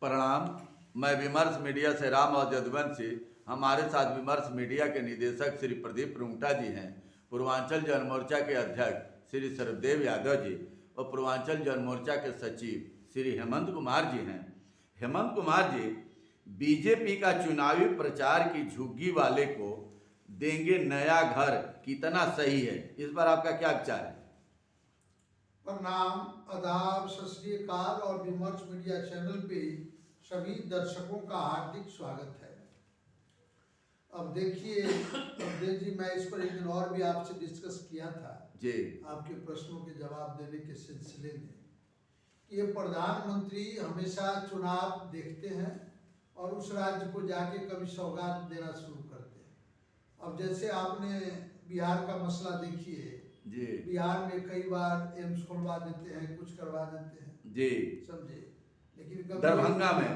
प्रणाम। मैं विमर्श मीडिया से राम और जदवंशी। हमारे साथ विमर्श मीडिया के निदेशक श्री प्रदीप रुंगटा जी हैं, पूर्वांचल जन मोर्चा के अध्यक्ष श्री सरदेव यादव जी और पूर्वांचल जन मोर्चा के सचिव श्री हेमंत कुमार जी हैं। हेमंत कुमार जी, बीजेपी का चुनावी प्रचार की झुग्गी वाले को देंगे नया घर कितना सही है, इस पर आपका क्या विचार है? प्रणाम, आदाब, सत श्री अकाल और विमर्श मीडिया चैनल पे सभी दर्शकों का हार्दिक स्वागत है। अब देखिए अवधेश जी, मैं इस पर एक दिन और भी आपसे डिस्कस किया था जी, आपके प्रश्नों के जवाब देने के सिलसिले में कि ये प्रधानमंत्री हमेशा चुनाव देखते हैं और उस राज्य को जाके कभी सौगात देना शुरू करते हैं। अब जैसे आपने बिहार का मसला देखिए जी, बिहार में कई बार एम्स खुलवा देते हैं, कुछ करवा देते हैं जी। समझे, लेकिन दरभंगा में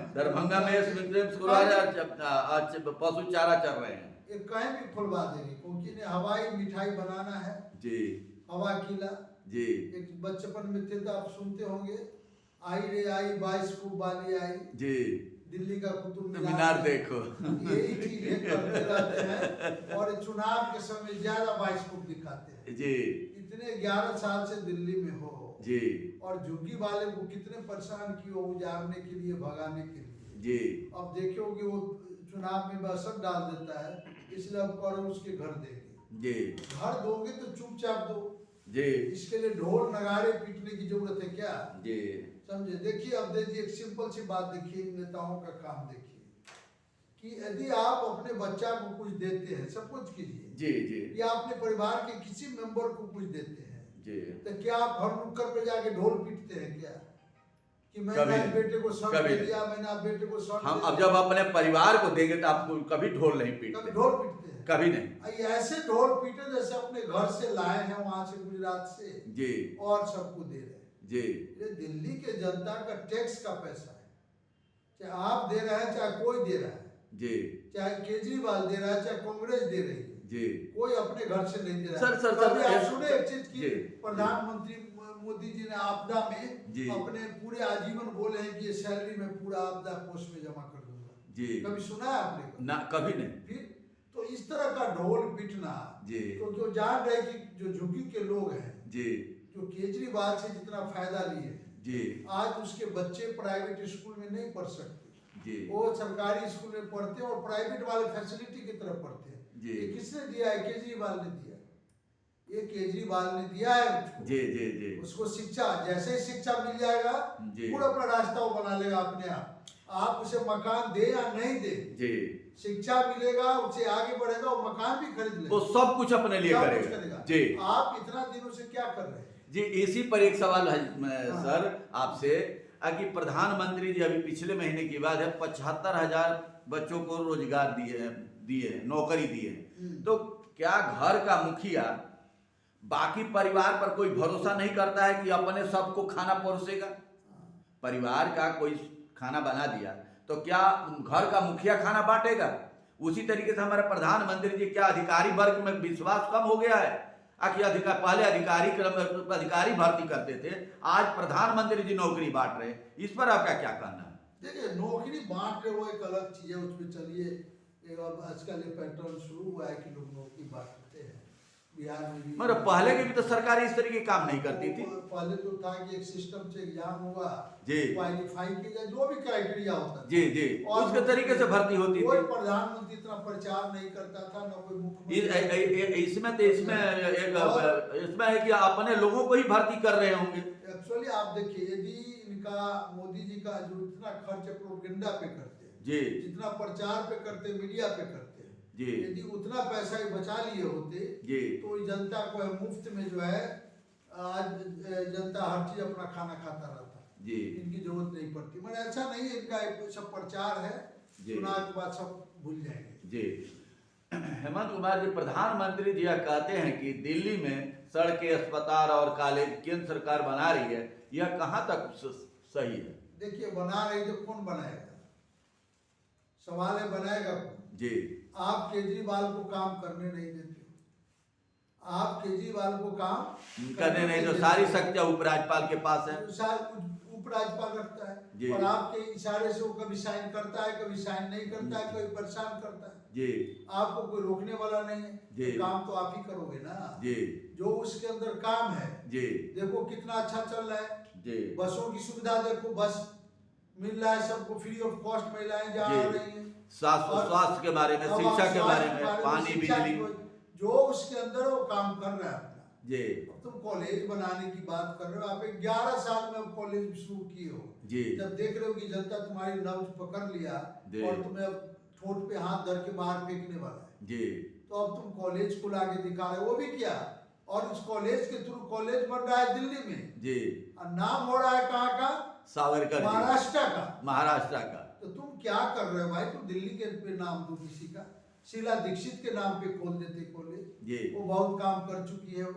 आज पशु चारा चल रहे हैं, ये कहीं भी खुलवा देंगे क्योंकि इन्हें हवाई मिठाई बनाना है। जी, हवा किला जी, एक बचपन में थे तो आप सुनते होंगे, आई रे आई 22 खूब वाली आई, जी, दिल्ली का कुतुब मीनार देखो। यही चीजें करते रहते हैं और चुनाव के समय ज्यादा 22 खूब दिखाते हैं। जी, इतने 11 साल से दिल्ली में हो जी, और झुग्गी वाले को कितने परेशान किए उजाड़ने के लिए, भगाने के लिए। जी, अब देखो कि वो चुनाव में असर डाल देता है, इसलिए अब करो उसके घर देंगे। जी, घर दोगे तो चुपचाप दो, जी, इसके लिए ढोल नगाड़े पीटने की जरूरत है क्या? जी, समझे। देखिए अब देखिए एक सिंपल सी बात देखिए, इन नेताओं का काम देखिए कि यदि आप अपने बच्चा को कुछ देते हैं, सब कुछ कीजिए जी, जी, या अपने परिवार के किसी मेंबर को कुछ देते हैं, जी, तो क्या आप हर नुक्कड़ पे जाके ढोल पीटते हैं क्या कि मैंने कभी आज नहीं, बेटे को शर्ट कभी दे नहीं। दिया, मैंने आप बेटे को शर्ट हम दे अब दिया। जब अपने परिवार को देंगे तो आपको कभी ढोल नहीं कभी पीटते, ढोल पीटते हैं? कभी नहीं। ये ऐसे ढोल पीटे जैसे अपने घर से लाए हैं वहां से, गुजरात से, जी, और सबको दे रहे हैं। जी, ये दिल्ली के जनता का टैक्स का पैसा है, चाहे आप दे रहे हैं चाहे कोई दे रहा है, जी, चाहे केजरीवाल दे रहा है चाहे कांग्रेस दे रही है, जी, कोई अपने घर से नहीं दे रहा है। सर, कभी आप ये- सुने एक चीज की जी, प्रधानमंत्री मोदी जी ने आपदा में जी, अपने पूरे आजीवन बोले हैं कि ये सैलरी में पूरा आपदा कोष में जमा कर दूंगा? जी, कभी सुना है आपने? ना, कभी नहीं। फिर तो इस तरह का ढोल पीटना, जी, तो जो जान रहे कि जो झुग्गी के लोग हैं, जी, जो केजरीवाल से जितना फायदा लिए, जी, आज उसके बच्चे प्राइवेट स्कूल में नहीं पढ़ सकते, जी, वो सरकारी स्कूल में पढ़ते हैं और प्राइवेट वाले फैसिलिटी की तरफ पढ़ते हैं। जी। ये किसने दिया है? केजरीवाल ने दिया, ये केजरीवाल ने दिया है उसको। जी, जी, जी, उसको शिक्षा, जैसे ही शिक्षा मिल जाएगा जी। पूरा अपना रास्ता वो बना लेगा अपने आप उसे मकान दे या नहीं दे, जी, शिक्षा मिलेगा, उससे आगे बढ़ेगा, वो मकान भी खरीद लेगा, वो सब कुछ अपने लिए सब कुछ करेगा। जी, आप इतना दिनों से क्या कर रहे हैं? जी, इसी पर एक सवाल है सर आपसे कि प्रधानमंत्री जी अभी पिछले महीने की बात है 75,000 बच्चों को रोजगार दिए नौकरी दिए, तो क्या घर का मुखिया बाकी परिवार पर कोई भरोसा नहीं करता है कि अपने सबको खाना परोसेगा? परिवार का कोई खाना बना दिया तो क्या घर का मुखिया खाना बांटेगा? उसी तरीके से हमारे प्रधानमंत्री जी, क्या अधिकारी वर्ग में विश्वास कम हो गया है? कि पहले अधिकारी भर्ती करते थे, आज प्रधानमंत्री जी नौकरी बांट रहे हैं, इस पर आपका क्या कहना है? देखिए नौकरी बांट रहे वो एक अलग चीज है, उसमें चलिए अब आजकल ये पैटर्न शुरू हुआ है कि लोग नौकरी बांटते हैं। बिहार में भी मगर पहले की भी तो सरकार इस तरीके काम नहीं करती थी। पहले तो था कि एक सिस्टम से एग्जाम होगा, जी, क्वालिफाई किया, जो भी क्राइटेरिया होता था, जी, जी, और उसके तरीके से भर्ती होती कोई थी। प्रधानमंत्री इतना प्रचार नहीं करता था, न कोई मुख्यमंत्री। इसमें है कि अपने लोगों को ही भर्ती कर रहे होंगे। एक्चुअली आप देखिए, यदि इनका मोदी जी का जो इतना खर्च प्रोपेगेंडा पे करते हैं, जी, जितना प्रचार पे करते, मीडिया पे करते हैं, जी, यदि उतना पैसा ही बचा लिए होते जी, तो जनता को मुफ्त में जो है आज जनता हर चीज अपना खाना खाता रहता, जी, इनकी जरूरत नहीं पड़ती। मगर ऐसा नहीं है, इनका एक सब प्रचार है, चुनाव के बाद सब भूल जाएंगे। जी। हेमंत कुमार जी, प्रधानमंत्री जी कहते हैं कि दिल्ली में सड़कें, अस्पताल और कॉलेज केंद्र सरकार बना रही है, यह कहाँ तक सही है? देखिए बना रही तो कौन बनाएगा? सवाल है बनाएगा कौन? जी, आप केजरीवाल को काम करने नहीं देते हो, आप केजरीवाल को काम करने नहीं तो सारी शक्तियां उपराज्यपाल के पास है। उप उपराज्यपाल रखता जी। है, और आपके इशारे से वो कभी साइन करता है, कभी साइन नहीं करता है, कभी परेशान करता है। जी आपको कोई रोकने वाला नहीं है, जी। तो काम तो आप ही करोगे ना। जी जो उसके अंदर काम है, जी देखो कितना अच्छा चल रहा है। जी बसों की सुविधा देखो, बस मिल रहा है सबको फ्री ऑफ कॉस्ट, महिलाएं जा जी। रही हैं। स्वास्थ्य स्वास्थ्य के बारे में, अब शिक्षा आप के स्वास्थ्य बारे में, पानी शिक्षा बिजली। जो उसके अंदर वो काम कर रहा है अपना। जी अब तुम कॉलेज बनाने की बात कर रहे हो, आप 11 साल में अब कॉलेज शुरू किए हो। जी जब देख रहे हो कि जनता तुम्हारी नब्ज पकड़ लिया जी। और तुम्हें अब ठोट पे हाथ धर के बाहर फेंकने वाला है, जी तो अब तुम कॉलेज खुला के दिखा रहे हो। वो भी क्या, और इस कॉलेज के थ्रू कॉलेज बन रहा है दिल्ली में, जी। और नाम हो रहा है कहाँ का, सावरकर जी, महाराष्ट्र का। महाराष्ट्र का। तो तुम क्या कर रहे हो भाई, तुम दिल्ली के पे नाम दो किसी का, शीला दीक्षित के नाम पे खोल देते कॉलेज, जी वो बहुत काम कर चुकी है।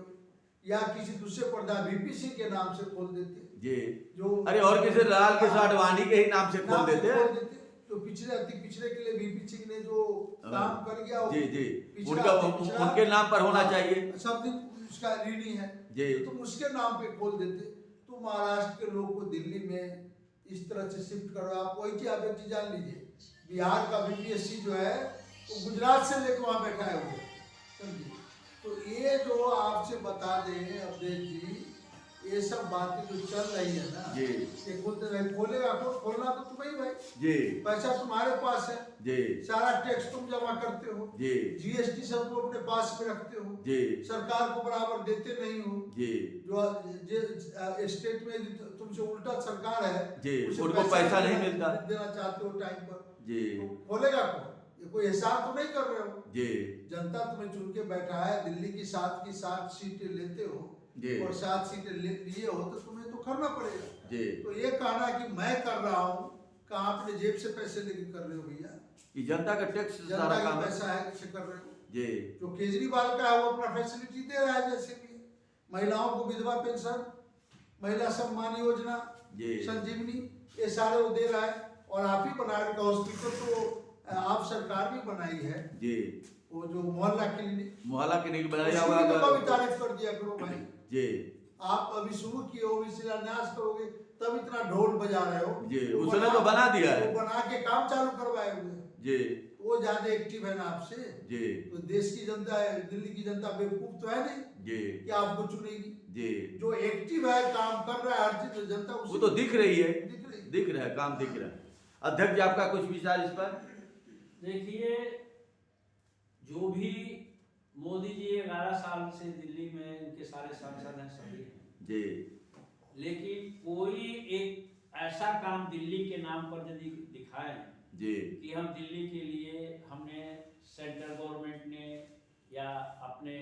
या किसी दूसरे प्रधान वीपी सिंह के नाम से खोल देते, जी। जो अरे और किसी लाल किशोर आडवाणी के ही नाम से खोल देते हैं। जो पिछले अति पिछड़े के लिए वीपी सिंह ने जो काम कर गया, जी जी, पिछड़ा उनका अति पिछड़ा, उनके नाम पर होना चाहिए। सब दिन उसका ऋणी है जी। तो तुम उसके नाम पे खोल देते। तो महाराष्ट्र के लोग को दिल्ली में इस तरह से शिफ्ट करो। आप वही चीज, आप एक चीज जान लीजिए, बिहार का बीपीएससी जो है वो गुजरात से लेकर वहां बैठा है हुए, समझिए। तो ये जो आपसे बता दें अवधेश जी, ये सब बातें जो चल रही है ना, जी। ये खोलते रहे, खोलेगा कौन, खोलना तो तुम्हें ही भाई, जी पैसा तुम्हारे पास है, जी सारा टैक्स तुम जमा करते हो, जी जीएसटी सब तुम अपने पास में रखते हो, जी सरकार को बराबर देते नहीं हो। जी जो स्टेट में तुमसे उल्टा सरकार है जी, उसे उनको पैसा नहीं देना- मिलता। देना चाहते हो टाइम पर, जी तो खोलेगा कौन? ये कोई हिसाब तो नहीं कर रहे हो। जी जनता तुम्हें चुन के बैठा है, दिल्ली की 7 सीटें लेते हो, जी और 7 सीटें लिए हो तो तुम्हें तो करना पड़ेगा। जी। तो ये कहना कि मैं कर रहा हूँ, कहाँ अपने जेब से पैसे लेके कर रहे हो भैया? ये जनता का टैक्स सारा जनता काम का है। पैसा है, किसे कर रहे हो? जी जो केजरीवाल का है वो अपना फैसिलिटी दे रहा है, जैसे भी महिलाओं को विधवा पेंशन, महिला सम्मान योजना, जी संजीवनी, ये सारे वो दे रहा है। और आप ही बना रहे, हॉस्पिटल तो आप सरकार भी बनाई है, जी। वो जो मोहल्ला क्लिनिक, मोहल्ला के नहीं बनाया उसकी हुआ भी तो है। कभी तारीफ कर दिया करो भाई। जी आप अभी शुरू किए हो, शिलान्यास करोगे तब इतना ढोल बजा रहे हो। जी, उसने तो बना दिया है। वो बना के काम चालू करवाए हुए, जी वो ज्यादा एक्टिव है ना आपसे। जी तो देश की जनता है, दिल्ली की जनता बेवकूफ तो है नहीं जी कि आपको चुनेगी। जी। जो एक्टिव है, काम कर रहा है, हर चीज जनता वो तो दिख रही है, दिख रही है। दिख रहा है, काम दिख रहा है। अध्यक्ष जी, आपका कुछ विचार इस पर? देखिए, जो भी मोदी जी 11 साल से दिल्ली में, इनके सारे सांसद हैं, सभी हैं, जी लेकिन कोई एक ऐसा काम दिल्ली के नाम पर यदि दिखाएं जी कि हम दिल्ली के लिए हमने सेंट्रल गवर्नमेंट ने या अपने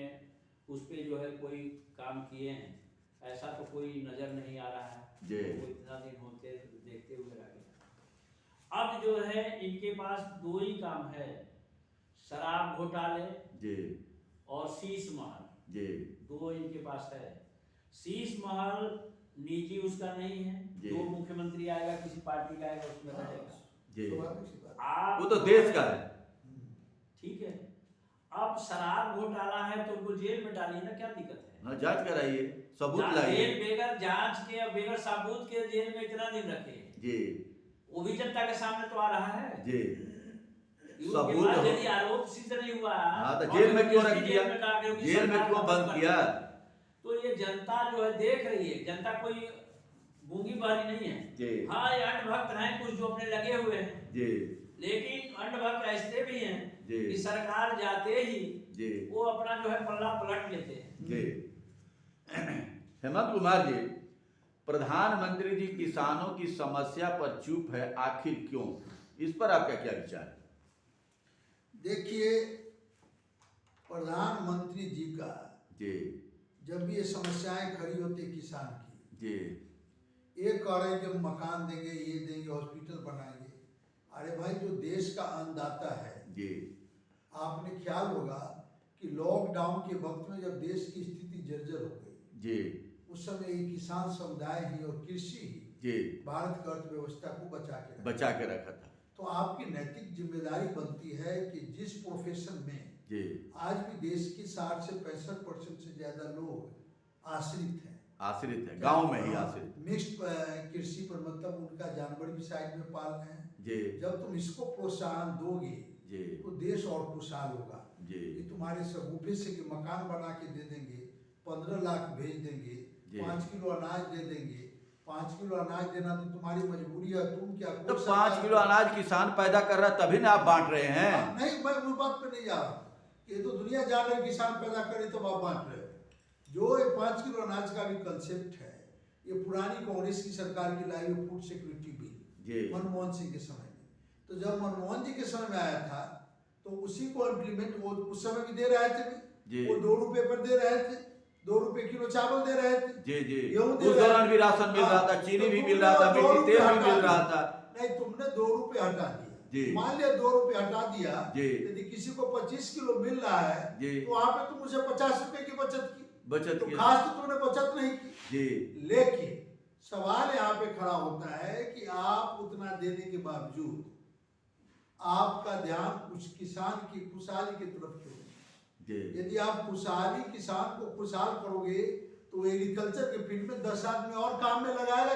उस पे जो है कोई काम किए हैं, ऐसा तो कोई नजर नहीं आ रहा है। जी। वो इतना दिन होते देखते हुए रह गया। अब जो है इनके पास दो ही काम है, शराब घोटाले जी और शीश महल, जी दो इनके पास है। शीश महल निजी उसका नहीं है, जी। जो मुख्यमंत्री आएगा किसी पार्टी का आएगा उसमें रहेगा। जी। स्वाभाविक सी बात। आप वो तो देश का है। ठीक है, अब शराब घोटाला है तो उनको जेल में डालिए ना, क्या दिक्कत है? हाँ, जांच कराइए, सबूत लाइए। जेल बगैर जांच के और बगैर सबूत के जेल में इतना दिन रखे, जी वो भी जनता के सामने तो आ रहा है। जी। उसके सबूत बाद हो। यदि आरोप सिद्ध नहीं हुआ, हाँ, तो और जेल में क्यों किसी रख दिया? जेल में डाल रहे हो कि जेल में सरकार क्यों खत्म बंद कर किया? दी। तो ये जनता जो है देख रही है, जनता कोई गूंगी बहरी नहीं है। जी हाँ, ये अंधभक्त हैं कुछ जो अपने लगे हुए हैं, जी लेकिन अंधभक्त ऐसे भी हैं जी कि सरकार जाते ही जी वो अपना जो है पल्ला पलट लेते हैं। जी। हेमंत कुमार जी, प्रधानमंत्री जी किसानों की समस्या पर चुप है, आखिर क्यों? इस पर आपका क्या विचार है? देखिए, प्रधानमंत्री जी का जी जब भी ये समस्याएं खड़ी होती किसान की, जी ये कह रहे हैं कि हम मकान देंगे, ये देंगे, हॉस्पिटल बनाएंगे। अरे भाई, जो देश का अन्नदाता है, जी आपने ख्याल होगा कि लॉकडाउन के वक्त में जब देश की स्थिति जर्जर हो गई, जी उस समय ये किसान समुदाय ही और कृषि ही जी भारत की अर्थव्यवस्था को बचा के रखा। बचा के रखा था। तो आपकी नैतिक जिम्मेदारी बनती है कि जिस प्रोफेशन में जी आज भी देश की 60 से 65% से ज्यादा लोग आश्रित हैं, आश्रित है, गांव में ही आश्रित। मिक्स्ड कृषि पर मतलब उनका जानवर भी साइड में पाल रहे हैं। जी जब तुम इसको प्रोत्साहन दोगे जी तो देश और खुशहाल होगा। जी ये तुम्हारे सगुफे से कि मकान बना के दे देंगे, 15 लाख भेज देंगे, जी। 5 किलो अनाज दे देंगे। 5 किलो अनाज देना तो तुम्हारी मजबूरी है, तुम क्या तो कोई 5 सरकार- किलो अनाज किसान पैदा कर रहा है, तभी ना आप बांट रहे हैं। नहीं, मैं उस बात पे नहीं जा रहा। ये तो दुनिया जान रही है किसान पैदा करे तो आप बांट रहे हो। जो ये 5 किलो अनाज का भी कंसेप्ट है, ये पुरानी कांग्रेस की सरकार की लाई हुई फूड सिक्योरिटी बिल जी मनमोहन सिंह के समय में। तो जब मनमोहन जी के समय में आया था तो उसी को इम्प्लीमेंट वो उस समय भी दे रहे थे जी। वो 2 रुपए पर दे रहे थे, 2 रुपए किलो चावल दे रहे थे। जी जी गेहूं दे उस रहे दौरान थे। भी राशन मिल रहा था, हाँ, चीनी तो भी तुमने मिल रहा था, वो 2 मिट्टी रुपए तेल भी हटा मिल रहा दिया। था। नहीं, तुमने 2 रुपए हटा दिया। जी। मान लिया 2 रुपए हटा दिया, जी। यदि किसी को 25 किलो मिल रहा है जी। तो वहां पे तुम उसे 50 रुपए की बचत की। बचत तो की। खास तो तुमने बचत नहीं की। जी लेकिन सवाल यहाँ पे खड़ा होता है कि आप उतना देने के बावजूद आपका ध्यान उस किसान की खुशहाली की तरफ क्यों नहीं? जी यदि आप खुशहाली किसान को खुशहाल करोगे तो एग्रीकल्चर के फील्ड में 10 आदमी और काम में लगाएगा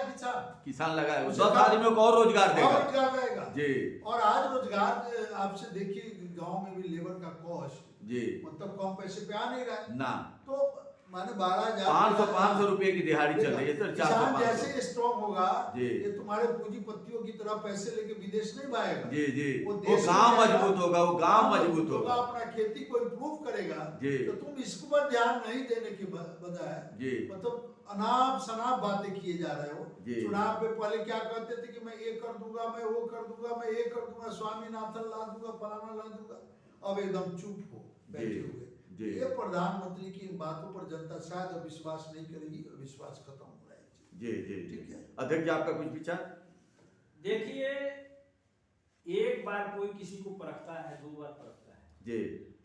किसान लगाए, उसे 10 काम- आदमियों को और रोजगार और देगा। रोजगार रहेगा। जी और आज रोजगार आपसे देखिए गांव में भी लेबर का कॉस्ट जी मतलब कम पैसे पे आ नहीं रहा है। ना तो माने 12,000 500 रुपए की दिहाड़ी चल रही है सर। किसान 400 जैसे स्ट्रॉन्ग होगा जी। ये तुम्हारे पूंजीपतियों की तरह पैसे लेके विदेश नहीं भागेगा। जी जी वो वो देश गांव में जाएगा, मजबूत होगा, वो गांव मजबूत होगा। अपना खेती को इम्प्रूव करेगा। जी। तो तुम इसको पर ध्यान नहीं देने के बजाय जी मतलब अनाप शनाप बातें किए जा रहे हो। जी। चुनाव पे पहले क्या कहते थे कि मैं ये कर दूंगा, मैं वो कर दूंगा, मैं ये कर दूंगा, स्वामीनाथन ला दूंगा, फलाना ला दूंगा। अब एकदम चुप हो बैठे जी। हुए। जी। ये प्रधानमंत्री की इन बातों पर जनता शायद अब विश्वास नहीं करेगी और विश्वास खत्म हो रहा है। जी जी ठीक है। अध्यक्ष जी आपका कुछ विचार? देखिए, एक बार कोई किसी को परखता है, 2 बार परखता है, जी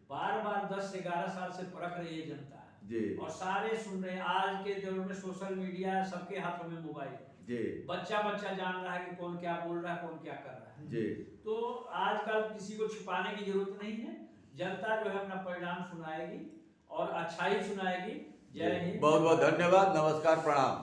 बार बार 10 से 11 साल से परख रही है जनता जी और सारे सुन रहे हैं। आज के दौर में सोशल मीडिया, सबके हाथों में मोबाइल, जी बच्चा जान रहा है कि कौन क्या बोल रहा है, कौन क्या कर रहा है। जी तो आजकल किसी को छुपाने की जरूरत नहीं है। जनता जो है अपना परिणाम सुनाएगी और अच्छा ही सुनाएगी। जय हिंद। बहुत बहुत धन्यवाद, नमस्कार, प्रणाम।